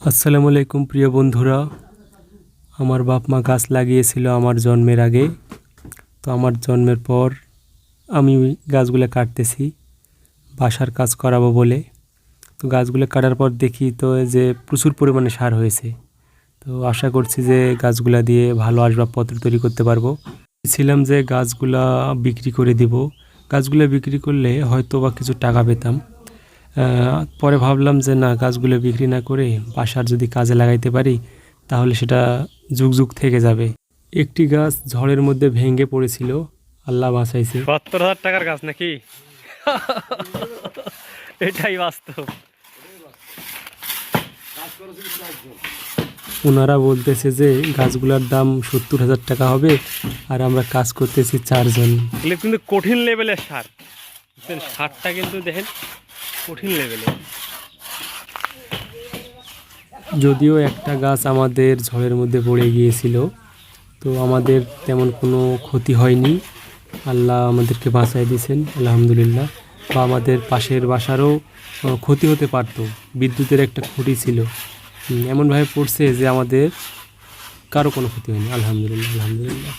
আসসালামু আলাইকুম প্রিয় বন্ধুরা। আমার বাপ মা গাছ লাগিয়েছিল আমার জন্মের আগে। তো আমার জন্মের পর আমি গাছগুলো কাটতেছি বাসার কাজ করাবো বলে। তো গাছগুলো কাটার পর দেখি তো যে প্রচুর পরিমাণে সার হয়েছে। তো আশা করছি যে গাছগুলা দিয়ে ভালো আসবাবপত্র তৈরি করতে পারবো। ছিলাম যে গাছগুলা বিক্রি করে দিব। গাছগুলো বিক্রি করলে হয়তো বা কিছু টাকা পেতাম। পরে ভাবলাম যে না, গাছগুলো বিক্রি না করে বাসার যদি কাজে লাগাইতে পারি তাহলে সেটা যুগ যুগ থেকে যাবে। একটি গাছ ঝড়ের মধ্যে ভেঙে পড়েছিল, আল্লাহ বাঁচাইছে। 70,000 টাকার গাছ নাকি? এটাই বাস্তব। ওনারা বলতেছে যে গাছগুলোর দাম 70,000 টাকা হবে, আর আমরা কাজ করতেছি 4 জন। এগুলো কিন্তু কঠিন লেভেলের সার। সারটা কিন্তু দেখেন কঠিন লেভেলের। যদিও একটা গাছ আমাদের ঝড়ের মধ্যে পড়ে গিয়েছিল, তো আমাদের তেমন কোনো ক্ষতি হয়নি। আল্লাহ আমাদেরকে বাঁচাই দিয়েছেন আলহামদুলিল্লাহ। বা আমাদের পাশের বাসারও ক্ষতি হতে পারতো, বিদ্যুতের একটা খুঁটি ছিল, এমনভাবে পড়ছে যে আমাদের কারো কোনো ক্ষতি হয়নি, আলহামদুলিল্লাহ আলহামদুলিল্লাহ।